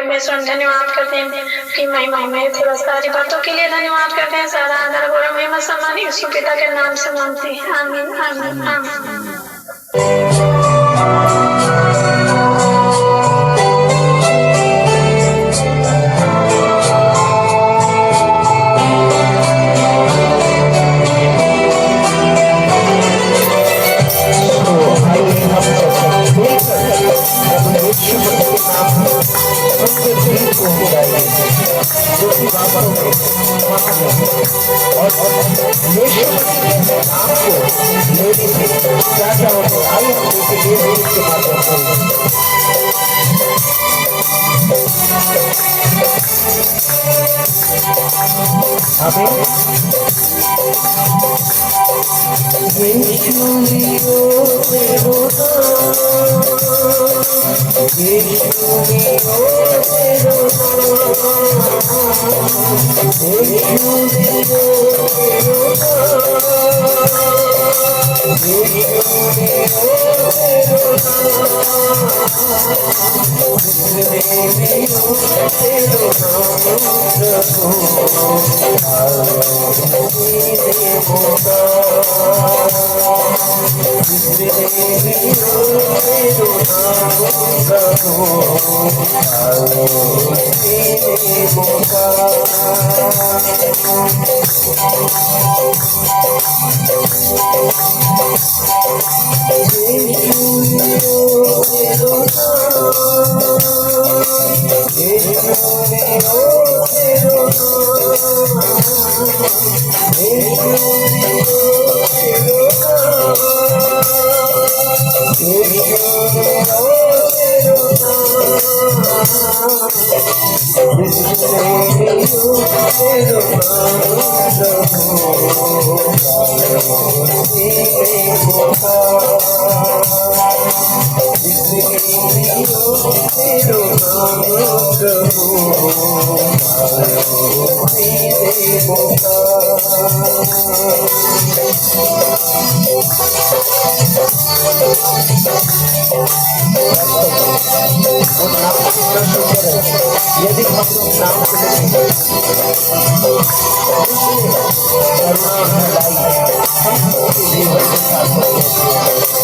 परमेश्वर धन्यवाद करते हैं कि महिमा में पुरस्कारी बातों के लिए धन्यवाद करते हैं। सारा आदर गौरव महिमा सम्मान यीशु पिता के नाम से मांगते हैं। आमीन आमीन आमीन। यदि हम नाम जीवन के साथ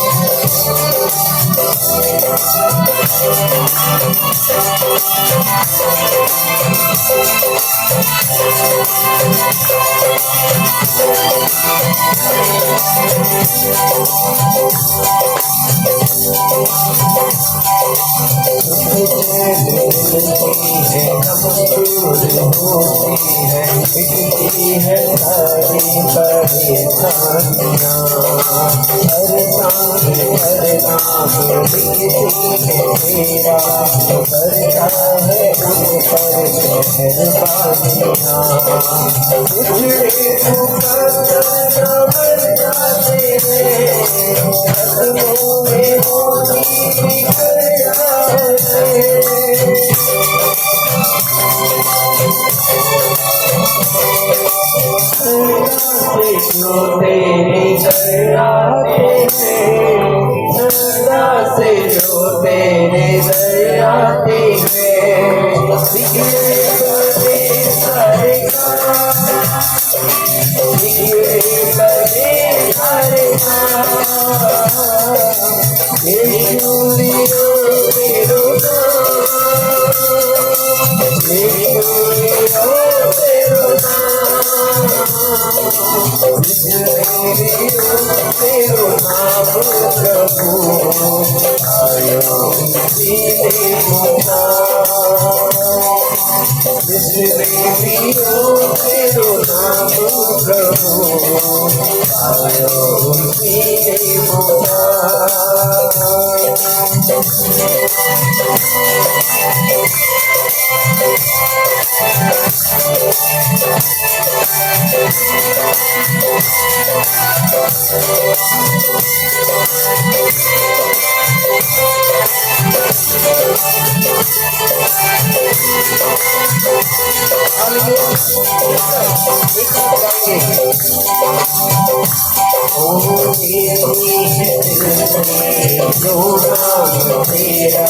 जो नाम तेरा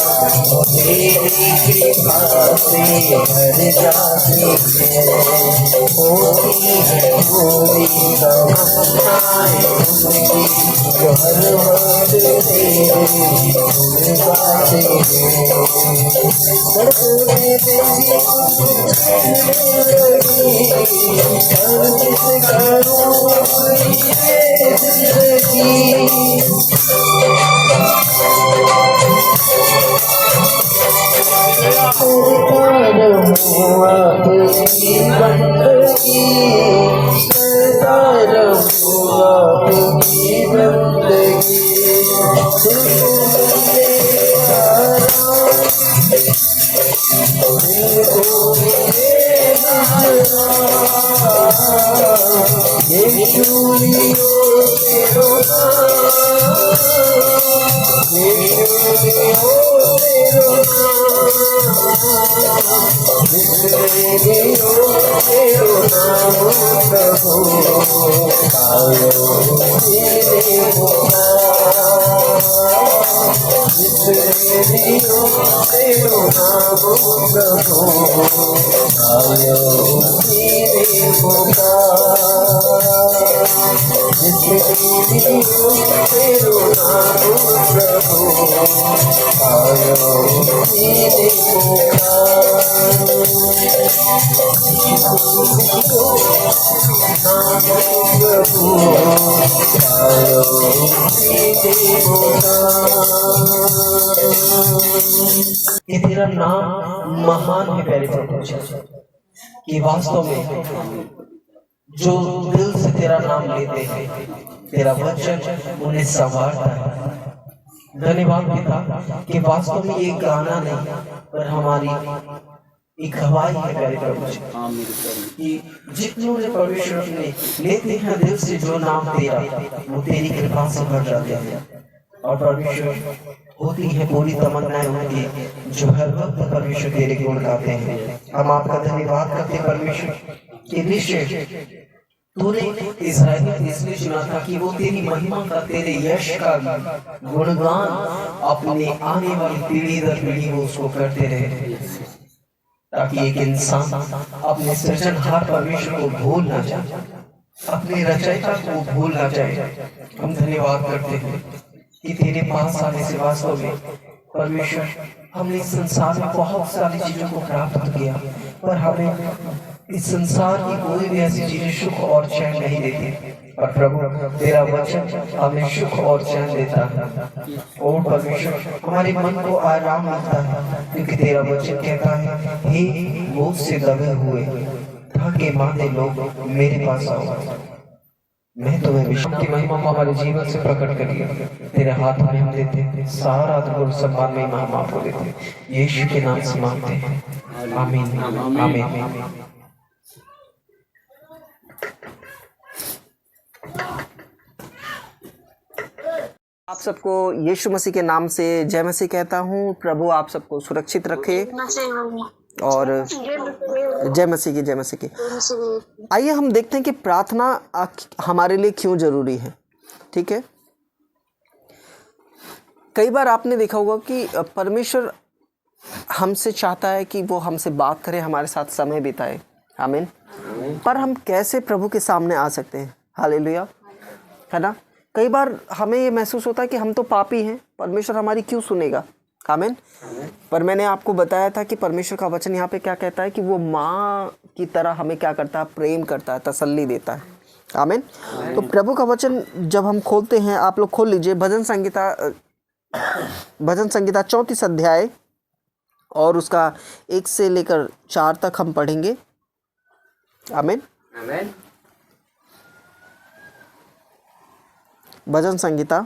वो तेरी कृपा से भर जाती है। होती है पूरी तमन्नाएं उनकी जो हर वक्त तेरे गुण गाते हैं। सपने तेरी हर किस करूँ अपनी ये जिंदगी। अपनी बंदगी करता रहूं अपनी बंदगी। तुझको मिले आराम दिल को मिले आराम। ये चूड़ियों से रोना ये चूड़ियों से रोना कि तेरा नाम महान है प्यारे प्रभु जी, कि वास्तव में जो दिल से तेरा नाम लेते हैं तेरा वचन उन्हें संवारता है। धन्यवाद पिता कि वास्तव में ये गाना नहीं पर हमारी एक गवाही है प्यारे प्रभु जी, कि जितनों ने परमेश्वर अपने लेते हैं दिल से जो नाम तेरा वो तेरी कृपा से भर जाते हैं। और परमेश्वर होती है पूरी तमन्नाएं उनकी जो हर वक्त परमेश्वर तेरे गुण गाते हैं। हम आपका धन्यवाद करते हैं परमेश्वर कि निश्चय तूने इस्राएल इसलिए चुना था कि वो तेरी महिमा का तेरे यश का गुणगान अपने आने वाली पीढ़ी दर पीढ़ी वो उसको करते रहे, ताकि एक इंसान अपने सृजनहार परमेश्वर को भूल ना जाए, अपने रचयिता को भूल ना जाए। हम धन्यवाद करते हैं कि तेरे पास आने से वास्तव में परमेश्वर हमने इस संसार में बहुत सारी चीजों को प्राप्त किया, पर हमें इस संसार की कोई भी ऐसी चीजें सुख और चैन नहीं देती। और प्रभु तेरा वचन हमें सुख और चैन देता है। और परमेश्वर हमारे मन को आराम मिलता है, क्योंकि तेरा वचन कहता है हे बोझ से दबे हुए थके मांदे लोग मेरे पास आओ, मैं तुम्हें विश्व की महिमा को हमारे जीवन से प्रकट करिए। तेरे हाथ में हम देते हैं सारा आदर सम्मान में हम आपको देते हैं, यीशु के नाम से मांगते हैं, आमीन आमीन। आप सबको यीशु मसीह के नाम से जय मसीह कहता हूँ। प्रभु आप सबको सुरक्षित रखे और जय मसीह की, जय मसीह की। आइए हम देखते हैं कि प्रार्थना हमारे लिए क्यों जरूरी है। ठीक है, कई बार आपने देखा होगा कि परमेश्वर हमसे चाहता है कि वो हमसे बात करे, हमारे साथ समय बिताए, आमीन। पर हम कैसे प्रभु के सामने आ सकते हैं? हालेलुया, है ना। कई बार हमें ये महसूस होता है कि हम तो पापी हैं, परमेश्वर हमारी क्यों सुनेगा, आमीन। पर मैंने आपको बताया था कि परमेश्वर का वचन यहाँ पे क्या कहता है कि वो माँ की तरह हमें क्या करता है, प्रेम करता है, तसल्ली देता है, आमीन। तो प्रभु का वचन जब हम खोलते हैं, आप लोग खोल लीजिए भजन संगीता 34 अध्याय और उसका 1 से लेकर 4 तक हम पढ़ेंगे, आमीन। भजन संगीता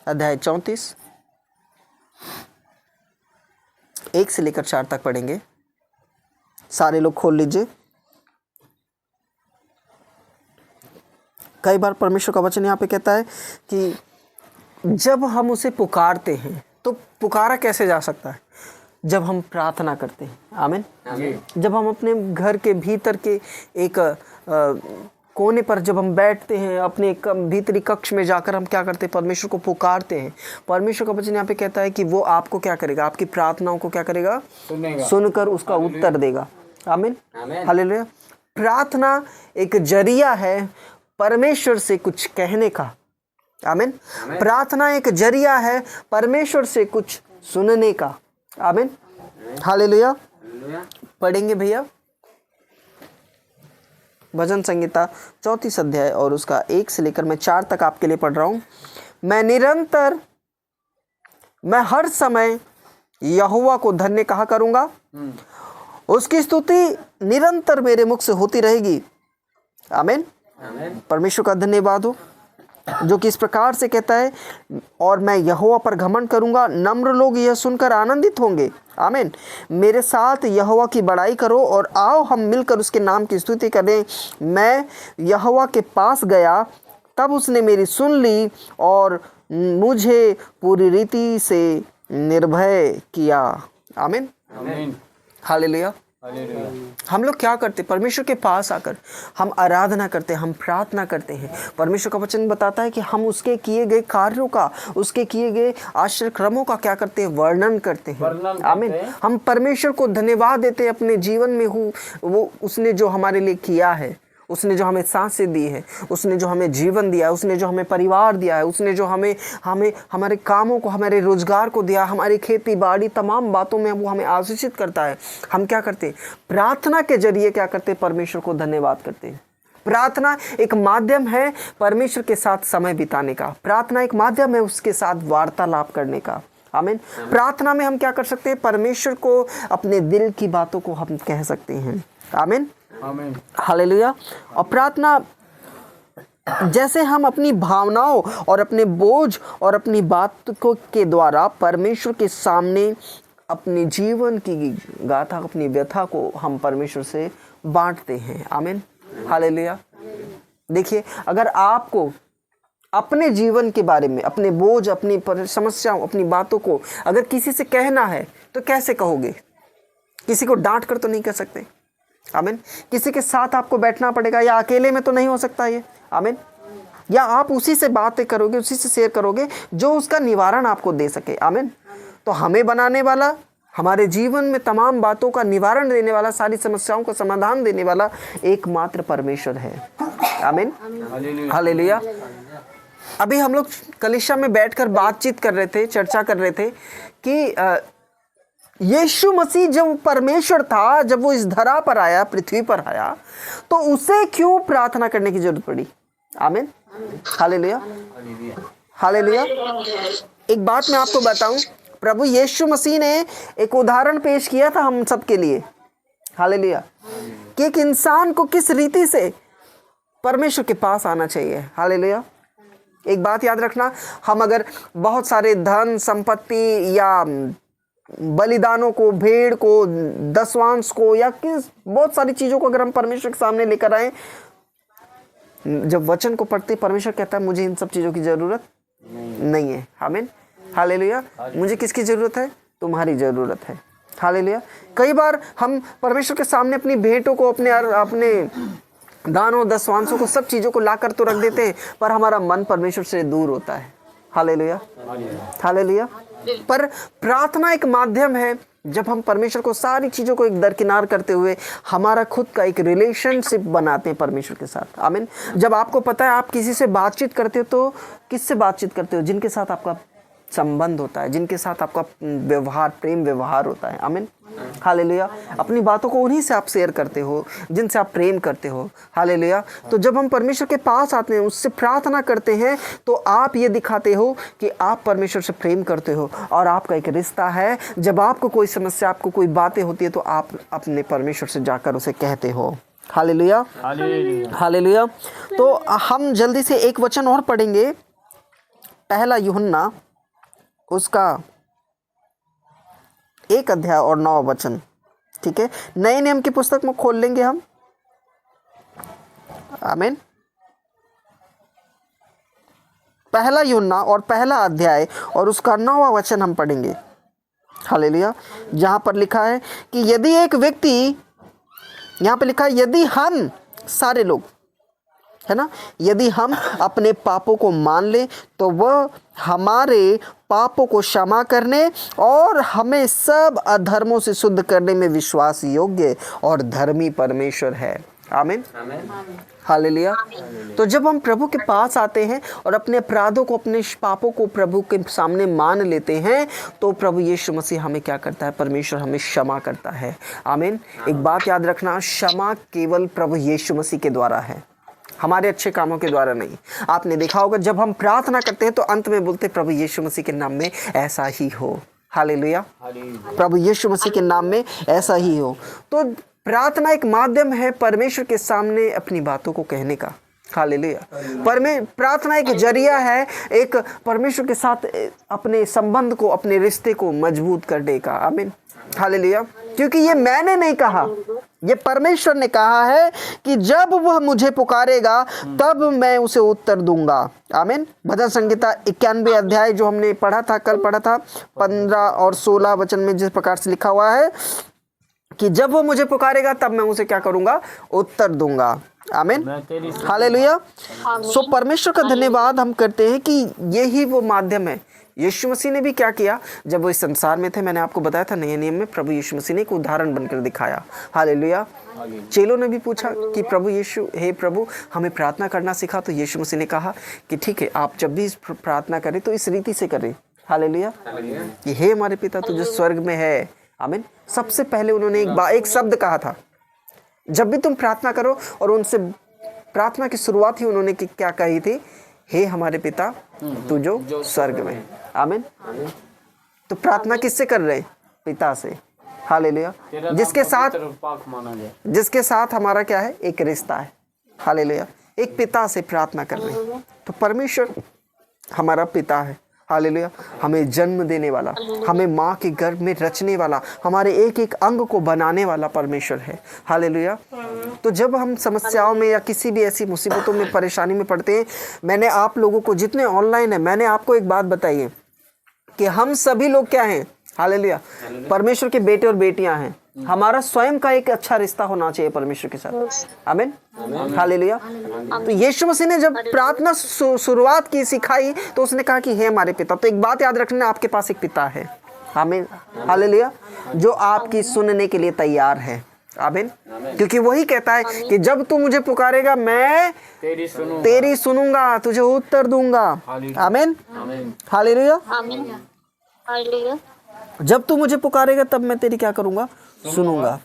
अध्याय 34 1 से लेकर 4 तक पढ़ेंगे। सारे लोग खोल लीजिए। कई बार परमेश्वर का वचन यहाँ पे कहता है कि जब हम उसे पुकारते हैं, तो पुकारा कैसे जा सकता है? जब हम प्रार्थना करते हैं, आमीन। जब हम अपने घर के भीतर के एक कोने पर जब हम बैठते हैं अपने भीतरी कक्ष में जाकर हम क्या करते हैं, परमेश्वर को पुकारते हैं। परमेश्वर का वचन यहाँ पे कहता है कि वो आपको क्या करेगा, आपकी प्रार्थनाओं को क्या करेगा, सुनकर उसका उत्तर देगा। आमीन, हालेलुया। प्रार्थना एक जरिया है परमेश्वर से कुछ कहने का। आमीन। प्रार्थना एक जरिया है परमेश्वर से कुछ सुनने का। आमीन, हालेलुया। पढ़ेंगे भैया भजन संहिता 34 अध्याय और उसका 1 से लेकर मैं 4 तक आपके लिए पढ़ रहा हूँ। मैं हर समय यहोवा को धन्य कहा करूँगा, उसकी स्तुति निरंतर मेरे मुख से होती रहेगी। आमीन। परमेश्वर का धन्यवाद हो जो कि इस प्रकार से कहता है, और मैं यहोवा पर घमंड करूंगा, नम्र लोग यह सुनकर आनंदित होंगे। आमीन। मेरे साथ यहोवा की बड़ाई करो और आओ हम मिलकर उसके नाम की स्तुति करें। मैं यहोवा के पास गया, तब उसने मेरी सुन ली और मुझे पूरी रीति से निर्भय किया। आमीन, हालेलुया। हम लोग क्या करते, परमेश्वर के पास आकर हम आराधना करते हैं, हम प्रार्थना करते हैं। परमेश्वर का वचन बताता है कि हम उसके किए गए कार्यों का, उसके किए गए आश्चर्य क्रमों का क्या करते हैं, वर्णन करते हैं। आमीन। हम परमेश्वर को धन्यवाद देते हैं अपने जीवन में वो उसने जो हमारे लिए किया है, उसने जो हमें सांसें दी है, उसने जो हमें जीवन दिया है, उसने जो हमें परिवार दिया है, उसने जो हमें हमारे कामों को, हमारे रोजगार को दिया, हमारी खेती बाड़ी तमाम बातों में वो हमें आशीषित करता है। हम क्या करते हैं, प्रार्थना के जरिए क्या करते हैं, परमेश्वर को धन्यवाद करते हैं। प्रार्थना एक माध्यम है परमेश्वर के साथ समय बिताने का। प्रार्थना एक माध्यम है उसके साथ वार्तालाप करने का। आमीन। प्रार्थना में हम क्या कर सकते हैं, परमेश्वर को अपने दिल की बातों को हम कह सकते हैं। आमीन, हालेलुया। और प्रार्थना जैसे हम अपनी भावनाओं और अपने बोझ और अपनी बात को के द्वारा परमेश्वर के सामने अपने जीवन की गाथा, अपनी व्यथा को हम परमेश्वर से बांटते हैं। आमीन, हालेलुया। देखिए, अगर आपको अपने जीवन के बारे में, अपने बोझ, अपनी समस्याओं, अपनी बातों को अगर किसी से कहना है तो कैसे कहोगे? किसी को डांट कर तो नहीं कह सकते। आमीन। किसी के साथ आपको बैठना पड़ेगा, या अकेले में तो नहीं हो सकता ये। आमीन। या आप उसी से बातें करोगे, उसी से शेयर करोगे जो उसका निवारण आपको दे सके। आमीन। तो हमें बनाने वाला, हमारे जीवन में तमाम बातों का निवारण देने वाला, सारी समस्याओं का समाधान देने वाला एकमात्र परमेश्वर है। आमीन, हालेलुया। अभी हम लोग कलीसिया में बैठकर बातचीत कर रहे थे, चर्चा कर रहे थे कि यीशु मसीह जब परमेश्वर था, जब वो इस धरा पर आया, पृथ्वी पर आया, तो उसे क्यों प्रार्थना करने की जरूरत पड़ी? आमीन, हालेलुया, हालेलुया। एक बात मैं आपको बताऊं, प्रभु यीशु मसीह ने एक उदाहरण पेश किया था हम सब के लिए। हालेलुया। कि एक इंसान को किस रीति से परमेश्वर के पास आना चाहिए। हालेलुया। एक बात याद रखना, हम अगर बहुत सारे धन संपत्ति या बलिदानों को, भेड़ को, दसवांश को, या किस बहुत सारी चीज़ों को अगर हम परमेश्वर के सामने लेकर आए, जब वचन को पढ़ते परमेश्वर कहता है मुझे इन सब चीज़ों की ज़रूरत नहीं है। आमीन, हालेलुया। मुझे किसकी ज़रूरत है? तुम्हारी ज़रूरत है। हालेलुया। कई बार हम परमेश्वर के सामने अपनी भेंटों को, अपने दानों, दसवांशों को, सब चीज़ों को लाकर तो रख देते हैं, पर हमारा मन परमेश्वर से दूर होता है। Hallelujah, hallelujah. पर प्रार्थना एक माध्यम है जब हम परमेश्वर को, सारी चीज़ों को एक दरकिनार करते हुए हमारा खुद का एक रिलेशनशिप बनाते हैं परमेश्वर के साथ। आमीन। जब आपको पता है आप किसी से बातचीत करते हो तो किससे बातचीत करते हो? जिनके साथ आपका संबंध होता है, जिनके साथ आपका व्यवहार, प्रेम व्यवहार होता है। आमीन, हालेलुया। अपनी बातों को उन्हीं से आप शेयर करते हो जिनसे आप प्रेम करते हो। हालेलुया। तो जब हम परमेश्वर के पास आते हैं, उससे प्रार्थना करते हैं, तो आप ये दिखाते हो कि आप परमेश्वर से प्रेम करते हो और आपका एक रिश्ता है। जब आपको कोई समस्या, आपको कोई बातें होती है, तो आप अपने परमेश्वर से जाकर उसे कहते हो। Hallelujah, hallelujah. तो हम जल्दी से एक वचन और पढ़ेंगे, पहला यूहन्ना उसका 1 अध्याय और 9 वचन। ठीक है, नए नियम की पुस्तक में खोल लेंगे हम। आमीन। पहला यूहन्ना और पहला अध्याय और उसका 9वां वचन हम पढ़ेंगे। हालेलुया। जहां पर लिखा है कि यदि एक व्यक्ति, यहां पर लिखा है यदि हम सारे लोग, है ना। यदि हम अपने पापों को मान लें तो वह हमारे पापों को क्षमा करने और हमें सब अधर्मों से शुद्ध करने में विश्वास योग्य और धर्मी परमेश्वर है। आमीन, हालेलुया। तो जब हम प्रभु के पास आते हैं और अपने अपराधों को, अपने पापों को प्रभु के सामने मान लेते हैं तो प्रभु यीशु मसीह हमें क्या करता है, परमेश्वर हमें क्षमा करता है। आमीन। एक बात याद रखना, क्षमा केवल प्रभु यीशु मसीह के द्वारा है, हमारे अच्छे कामों के द्वारा नहीं। आपने देखा होगा जब हम प्रार्थना करते हैं तो अंत में बोलते प्रभु यीशु मसीह के नाम में ऐसा ही हो। हालेलुया, प्रभु यीशु मसीह के नाम में ऐसा ही हो। तो प्रार्थना एक माध्यम है परमेश्वर के सामने अपनी बातों को कहने का। हालेलुया। प्रार्थना एक जरिया है, एक परमेश्वर के साथ अपने संबंध को, अपने रिश्ते को मजबूत करने का। आमीन, हालेलुया। क्योंकि ये मैंने नहीं कहा, ये परमेश्वर ने कहा है कि जब वह मुझे पुकारेगा तब मैं उसे उत्तर दूंगा। आमीन। भजन संहिता 91 अध्याय जो हमने पढ़ा था, कल पढ़ा था, 15 और 16 वचन में जिस प्रकार से लिखा हुआ है कि जब वो मुझे पुकारेगा तब मैं उसे क्या करूंगा, उत्तर दूंगा। आमीन, हालेलुया। सो परमेश्वर का धन्यवाद हम करते हैं कि यही वो माध्यम है। यीशु मसीह ने भी क्या किया, जब वो इस संसार में थे, मैंने आपको बताया था नए नियम में प्रभु यीशु मसीह ने एक उदाहरण बनकर दिखाया। हालेलुया। चेलों ने भी पूछा कि प्रभु यीशु, हे प्रभु हमें प्रार्थना करना सिखा। तो यीशु मसीह ने कहा कि ठीक है, आप जब भी प्रार्थना करें तो इस रीति से करें। हालेलुया, कि हे हमारे पिता तू जो स्वर्ग में है। आमीन। सबसे पहले उन्होंने एक शब्द कहा था, जब भी तुम प्रार्थना करो, और उनसे प्रार्थना की शुरुआत ही उन्होंने क्या कही थी, हे हमारे पिता तू जो स्वर्ग में। आमीन। तो प्रार्थना किससे कर रहे हैं, पिता से। हालेलुया। जिसके साथ हमारा क्या है, एक रिश्ता है। हालेलुया। एक पिता से प्रार्थना कर रहे हैं। तो परमेश्वर हमारा पिता है। हालेलुया। हमें जन्म देने वाला, हमें माँ के गर्भ में रचने वाला, हमारे एक एक अंग को बनाने वाला परमेश्वर है। हालेलुया। तो जब हम समस्याओं में या किसी भी ऐसी मुसीबतों में, परेशानी में पड़ते हैं, मैंने आप लोगों को, जितने ऑनलाइन है, मैंने आपको एक बात बताई है कि हम सभी लोग क्या हैं, हालेलुया, परमेश्वर के बेटे और बेटियां हैं। हमारा स्वयं का एक अच्छा रिश्ता होना चाहिए परमेश्वर के साथ। आमीन, हालेलुया। तो यीशु मसीह ने जब प्रार्थना शुरुआत की, सिखाई, तो उसने कहा कि हे हमारे पिता। तो एक बात याद रखना, आपके पास एक पिता है। आमीन, हालेलुया, जो आपकी सुनने के लिए तैयार है। आमीन। क्योंकि वही कहता है कि जब तू मुझे पुकारेगा मैं तेरी सुनूंगा, तुझे उत्तर दूंगा। आमीन, हालेलुया। जब तू मुझे पुकारेगा तब मैं तेरी क्या करूंगा, सुनूंगा।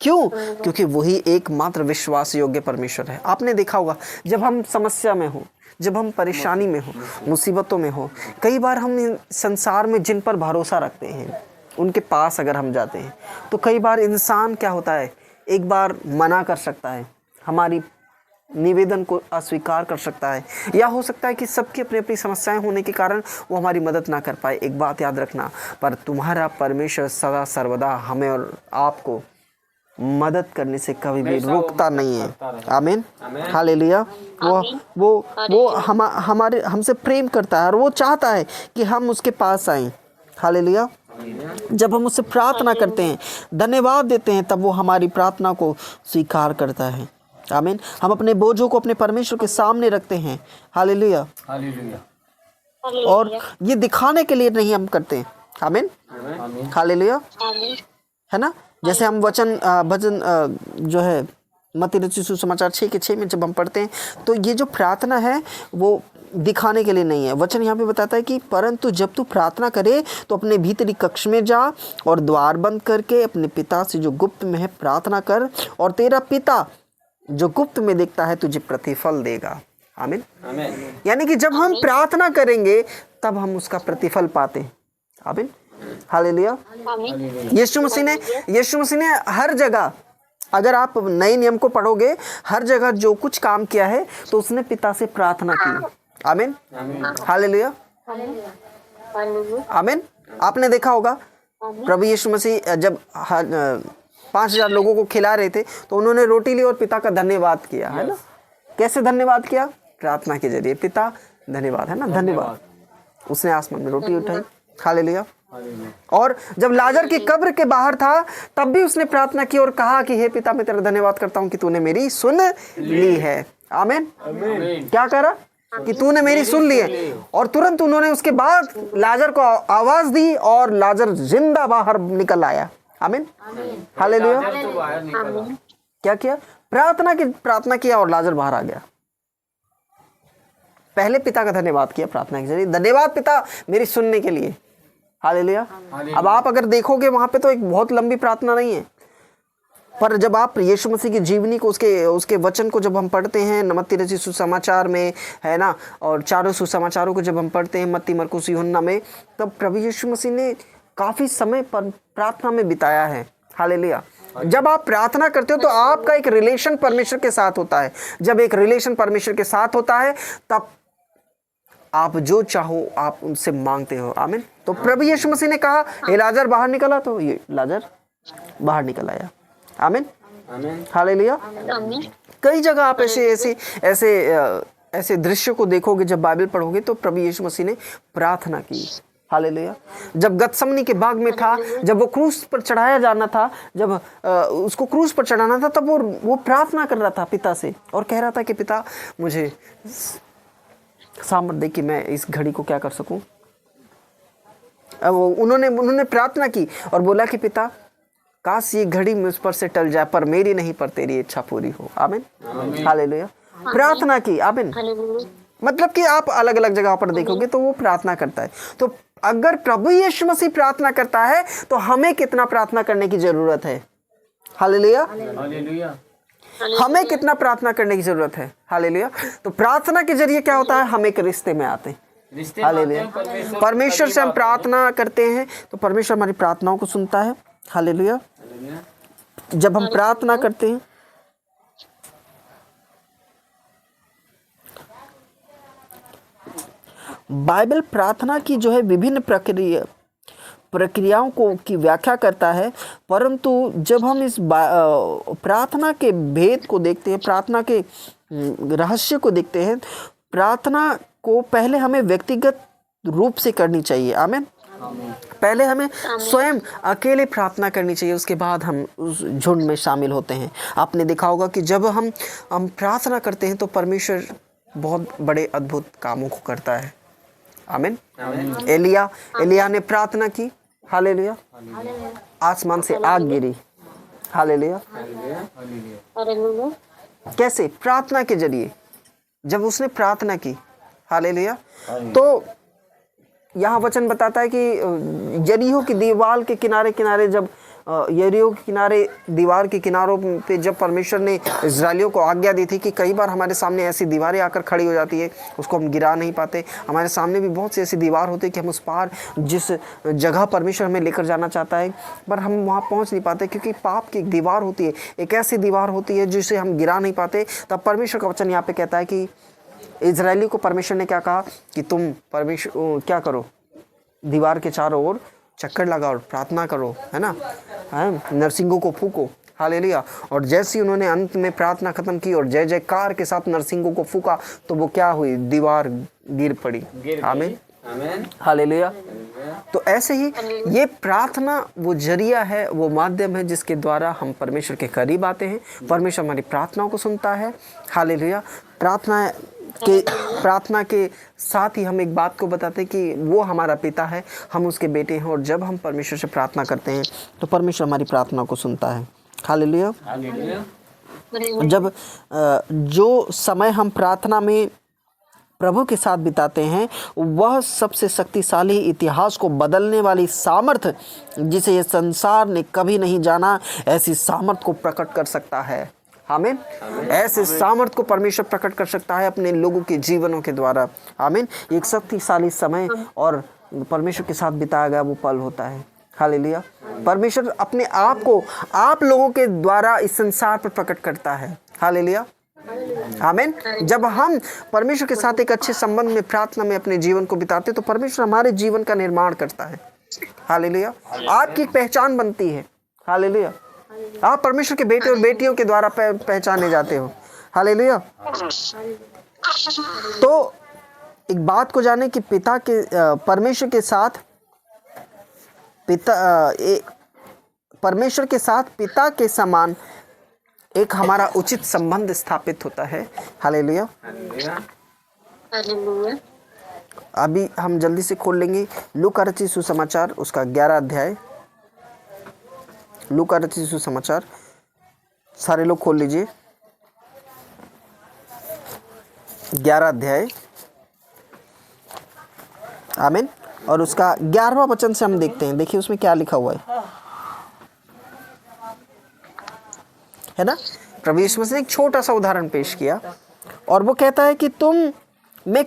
क्यों? क्योंकि वही एकमात्र विश्वास योग्य परमेश्वर है। आपने देखा होगा जब हम समस्या में हो, जब हम परेशानी में हो, मुसीबतों में हो, कई बार हम संसार में जिन पर भरोसा रखते हैं उनके पास अगर हम जाते हैं तो कई बार इंसान क्या होता है, एक बार मना कर सकता है, हमारी निवेदन को अस्वीकार कर सकता है, या हो सकता है कि सबकी अपनी अपनी समस्याएं होने के कारण वो हमारी मदद ना कर पाए। एक बात याद रखना, पर तुम्हारा परमेश्वर सदा सर्वदा हमें और आपको मदद करने से कभी भी रुकता नहीं है। आमीन, हालेलुया। वो हमारे हमसे प्रेम करता है और वो चाहता है कि हम उसके पास आएं। हालेलुया। जब हम उससे प्रार्थना करते हैं, धन्यवाद देते हैं, तब वो हमारी प्रार्थना को स्वीकार करता है। आमीन। हम अपने बोझों को अपने परमेश्वर के सामने रखते हैं। हालेलुया। और ये दिखाने के लिए नहीं हम करते हैं। आमीन, हालेलुया, है ना। जैसे हम भजन जो है मत्ती रचित सुसमाचार 6:6 में जब हम पढ़ते हैं तो ये जो प्रार्थना है वो दिखाने के लिए नहीं है। वचन यहाँ पे बताता है कि परंतु जब तू प्रार्थना करे तो अपने भीतरी कक्ष में जा और द्वार बंद करके अपने पिता से जो गुप्त में है प्रार्थना कर, और तेरा पिता जो गुप्त में देखता है तुझे प्रतिफल देगा। आमीन। यानी कि जब हम प्रार्थना करेंगे तब हम उसका प्रतिफल पाते हैं। आमीन, हालेलुया। यीशु मसीह ने हर जगह, अगर आप नए नियम को पढ़ोगे, हर जगह जो कुछ काम किया है तो उसने पिता से प्रार्थना की। आमीन, हालेलुया, आमीन। आपने देखा होगा प्रभु यीशु मसीह जब 5000 लोगों को खिला रहे थे तो उन्होंने रोटी ली और पिता का धन्यवाद किया, है ना। कैसे धन्यवाद किया? प्रार्थना के जरिए। पिता धन्यवाद, है ना, धन्यवाद। उसने आसमान में रोटी उठाई। हालेलुया। और जब लाजर की कब्र के बाहर था तब भी उसने प्रार्थना की और कहा कि हे पिता, मैं तेरा धन्यवाद करता हूँ कि तूने मेरी सुन ली है। आमीन। क्या करा कि तूने मेरी सुन ली है, और तुरंत उन्होंने उसके बाद लाजर को आवाज दी और लाजर जिंदा बाहर निकल आया। आमीन, हालेलुया। क्या किया? प्रार्थना किया और लाजर बाहर आ गया। पहले पिता का धन्यवाद किया प्रार्थना के जरिए, धन्यवाद पिता मेरी सुनने के लिए। हालेलुया। अब आप अगर देखोगे वहां पे तो एक बहुत लंबी प्रार्थना नहीं है, पर जब आप यीशु मसीह की जीवनी को, उसके वचन को जब हम पढ़ते हैं मत्ती रचित सुसमाचार में, है ना, और चारों सुसमाचारों को जब हम पढ़ते हैं मत्ती मरकुस यूहन्ना में, तब प्रभु यीशु मसीह ने काफी समय पर प्रार्थना में बिताया है। हालेलुया। जब आप प्रार्थना करते हो तो आपका एक रिलेशन परमेश्वर के साथ होता है। जब एक रिलेशन परमेश्वर के साथ होता है तब आप जो चाहो आप उनसे मांगते हो। आमीन। तो प्रभु यीशु मसीह ने कहा हे लाजर बाहर निकला, तो ये लाजर बाहर निकल आया। आमीन, हालेलुया। कई जगह आप ऐसे दृश्य को देखोगे, जब बाइबल पढ़ोगे तो प्रभु यीशु मसीह ने प्रार्थना की। हालेलुया। जब गतसमनी के बाग में था, जब वो क्रूस पर चढ़ाया जाना था, जब उसको क्रूस पर चढ़ाना था, तब वो प्रार्थना कर रहा था पिता से और कह रहा था कि पिता मुझे सामर्थ दे कि मैं इस घड़ी को क्या कर सकूं। अब उन्होंने प्रार्थना की और बोला कि पिता काश ये घड़ी मुझ पर से टल जाए, पर मेरी नहीं पर तेरी इच्छा पूरी हो। आमीन, हालेलुया। प्रार्थना की। आमीन। मतलब कि आप अलग अलग जगह पर देखोगे तो वो प्रार्थना करता है। तो अगर प्रभु यीशु मसीह प्रार्थना करता है तो हमें कितना प्रार्थना करने की जरूरत है। हालेलुया। हमें कितना प्रार्थना करने की जरूरत है। हालेलुया। तो प्रार्थना के जरिए क्या होता है, हम एक रिश्ते में आते हैं। हालेलुया। परमेश्वर से हम प्रार्थना करते हैं तो परमेश्वर हमारी प्रार्थनाओं को सुनता है। हालेलुया। जब हम प्रार्थना करते हैं, बाइबल प्रार्थना की जो है विभिन्न प्रक्रियाओं की व्याख्या करता है, परंतु जब हम इस प्रार्थना के भेद को देखते हैं, प्रार्थना के रहस्य को देखते हैं, प्रार्थना को पहले हमें व्यक्तिगत रूप से करनी चाहिए। आमीन। पहले हमें स्वयं अकेले प्रार्थना करनी चाहिए, उसके बाद हम उस झुंड में शामिल होते हैं। आपने देखा होगा कि जब हम प्रार्थना करते हैं तो परमेश्वर बहुत बड़े अद्भुत कामों को करता है। आमीन। एलिया ने प्रार्थना की। हालेलुया। आसमान से आग गिरी। हालेलुया। कैसे? प्रार्थना के जरिए। जब उसने प्रार्थना की, हालेलुया, तो यहाँ वचन बताता है कि यरीहो की दीवार के किनारे जब यरीहो के किनारे दीवार के किनारों पे जब परमेश्वर ने इजराइलियों को आज्ञा दी थी कि कई बार हमारे सामने ऐसी दीवारें आकर खड़ी हो जाती है, उसको हम गिरा नहीं पाते। हमारे सामने भी बहुत सी ऐसी दीवार होती है कि हम उस पार जिस जगह परमेश्वर हमें लेकर जाना चाहता है, पर हम वहाँ पहुँच नहीं पाते, क्योंकि पाप की एक दीवार होती है, एक ऐसी दीवार होती है जिसे हम गिरा नहीं पाते। तब परमेश्वर का वचन यहाँ पे कहता है कि इजराइली को परमेश्वर ने क्या कहा कि तुम क्या करो, दीवार के चारों ओर चक्कर लगाओ और प्रार्थना करो, है ना, नरसिंगों को फूको। हालेलुया। और जैसे ही उन्होंने अंत में प्रार्थना खत्म की और जय जयकार के साथ नरसिंगों को फूका, तो वो क्या हुई? दीवार गिर पड़ी। आमीन, हालेलुया। तो ऐसे ही ये प्रार्थना वो जरिया है, वो माध्यम है जिसके द्वारा हम परमेश्वर के करीब आते हैं। परमेश्वर हमारी प्रार्थनाओं को सुनता है। हालेलुया। प्रार्थना के साथ ही हम एक बात को बताते हैं कि वो हमारा पिता है, हम उसके बेटे हैं, और जब हम परमेश्वर से प्रार्थना करते हैं तो परमेश्वर हमारी प्रार्थना को सुनता है। हालेलुया। जब जो समय हम प्रार्थना में प्रभु के साथ बिताते हैं, वह सबसे शक्तिशाली, इतिहास को बदलने वाली सामर्थ जिसे ये संसार ने कभी नहीं जाना, ऐसी सामर्थ को प्रकट कर सकता है। आमीन। ऐसे सामर्थ को परमेश्वर प्रकट कर सकता है अपने लोगों के जीवनों के द्वारा। आमीन। एक शक्तिशाली समय और परमेश्वर के साथ बिताया गया वो पल होता है। हालेलुया। परमेश्वर अपने आप को आप लोगों के द्वारा इस संसार पर प्रकट करता है। हालेलुया। आमीन। जब हम परमेश्वर के साथ एक अच्छे संबंध में, प्रार्थना में अपने जीवन को बिताते तो परमेश्वर हमारे जीवन का निर्माण करता है। हालेलुया। आपकी पहचान बनती है। हालेलुया। आप परमेश्वर के बेटे और बेटियों के द्वारा पहचाने जाते हो। हालेलुया। तो एक बात को जाने कि परमेश्वर के साथ पिता के समान एक हमारा उचित संबंध स्थापित होता है। हालेलुया। हालेलुया। अभी हम जल्दी से खोल लेंगे लूका रचित सुसमाचार उसका 11 अध्याय। लूका रचित सुसमाचार सारे लोग खोल लीजिए, 11 अध्याय। आमीन। और उसका 11वां वचन से हम देखते हैं। देखिए उसमें क्या लिखा हुआ है ना। प्रभु यीशु मसीह ने एक छोटा सा उदाहरण पेश किया और वो कहता है कि तुम में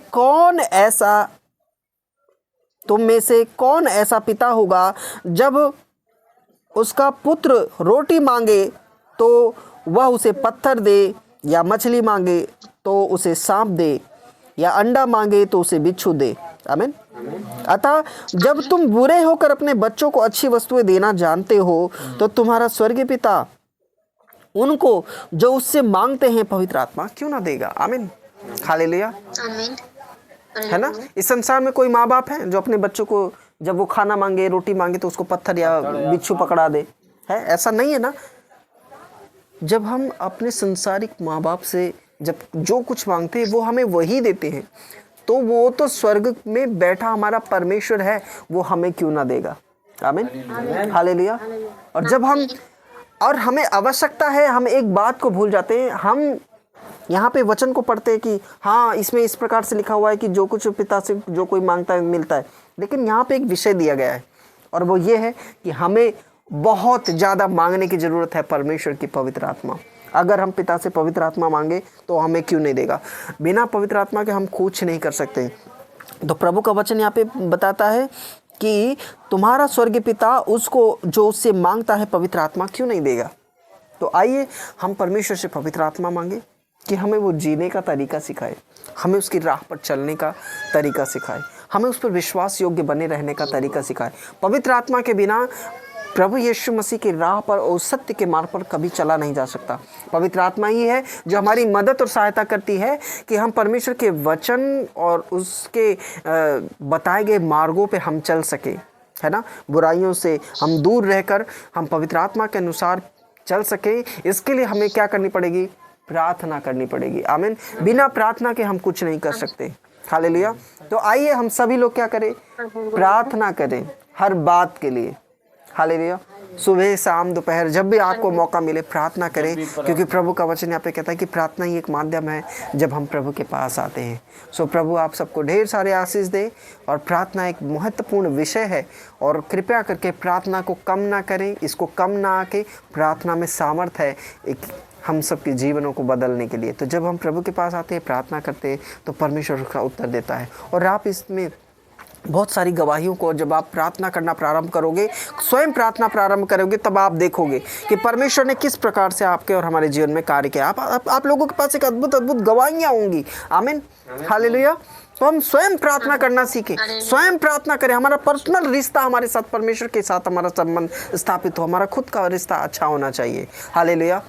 से कौन ऐसा पिता होगा जब उसका पुत्र रोटी मांगे तो वह उसे पत्थर दे, या मछली मांगे तो उसे सांप दे, या अंडा मांगे तो उसे बिच्छू दे। आमीन। अतः जब तुम बुरे होकर अपने बच्चों को अच्छी वस्तुएं देना जानते हो तो तुम्हारा स्वर्गीय पिता उनको जो उससे मांगते हैं पवित्र आत्मा क्यों ना देगा। आमीन। हालेलुया। आमीन। है ना। इस संसार में कोई माँ बाप है जो अपने बच्चों को जब वो खाना मांगे, रोटी मांगे तो उसको पत्थर या बिच्छू पकड़ा दे? है ऐसा नहीं है ना। जब हम अपने संसारिक माँ बाप से जब जो कुछ मांगते हैं वो हमें वही देते हैं, तो वो तो स्वर्ग में बैठा हमारा परमेश्वर है, वो हमें क्यों ना देगा। आमीन। हालेलुया। और हमें आवश्यकता है, हम एक बात को भूल जाते हैं। हम यहाँ पे वचन को पढ़ते हैं कि हाँ इसमें इस प्रकार से लिखा हुआ है कि जो कुछ पिता से जो कोई मांगता है मिलता है, लेकिन यहाँ पे एक विषय दिया गया है और वो ये है कि हमें बहुत ज़्यादा मांगने की ज़रूरत है परमेश्वर की पवित्र आत्मा। अगर हम पिता से पवित्र आत्मा मांगे तो हमें क्यों नहीं देगा। बिना पवित्र आत्मा के हम कुछ नहीं कर सकते। तो प्रभु का वचन यहाँ पे बताता है कि तुम्हारा स्वर्गीय पिता उसको जो उससे मांगता है पवित्र आत्मा क्यों नहीं देगा। तो आइए हम परमेश्वर से पवित्र आत्मा मांगे कि हमें वो जीने का तरीका सिखाए, हमें उसकी राह पर चलने का तरीका सिखाए, हमें उस पर विश्वास योग्य बने रहने का तरीका सिखाए। पवित्र आत्मा के बिना प्रभु यीशु मसीह की राह पर और सत्य के मार्ग पर कभी चला नहीं जा सकता। पवित्र आत्मा ही है जो हमारी मदद और सहायता करती है कि हम परमेश्वर के वचन और उसके बताए गए मार्गों पे हम चल सके, है ना। बुराइयों से हम दूर रहकर हम पवित्र आत्मा के अनुसार चल सके। इसके लिए हमें क्या करनी पड़ेगी? प्रार्थना करनी पड़ेगी। आमीन। बिना प्रार्थना के हम कुछ नहीं कर सकते। हालेलुया। तो आइए हम सभी लोग क्या करें? प्रार्थना करें हर बात के लिए। हालेलुया। सुबह शाम दोपहर जब भी आपको मौका मिले प्रार्थना करें, क्योंकि प्रभु का वचन यहाँ पे कहता है कि प्रार्थना ही एक माध्यम है जब हम प्रभु के पास आते हैं। सो प्रभु आप सबको ढेर सारे आशीष दे। और प्रार्थना एक महत्वपूर्ण विषय है और कृपया करके प्रार्थना को कम ना करें, इसको कम ना आके प्रार्थना में सामर्थ है एक हम सबके जीवनों को बदलने के लिए। तो जब हम प्रभु के पास आते हैं प्रार्थना करते हैं तो परमेश्वर उसका उत्तर देता है। और आप इसमें बहुत सारी गवाहियों को जब आप प्रार्थना करना प्रारंभ करोगे, स्वयं प्रार्थना प्रारंभ करोगे, तब आप देखोगे कि परमेश्वर ने किस प्रकार से आपके और हमारे जीवन में कार्य किया। आप लोगों के पास एक अद्भुत अद्भुत गवाहियाँ होंगी। आमीन। हालेलुया। तो हम स्वयं प्रार्थना करना सीखें, स्वयं प्रार्थना करें। हमारा पर्सनल रिश्ता हमारे साथ परमेश्वर के साथ हमारा संबंध स्थापित हो, हमारा खुद का रिश्ता अच्छा होना चाहिए। हालेलुया।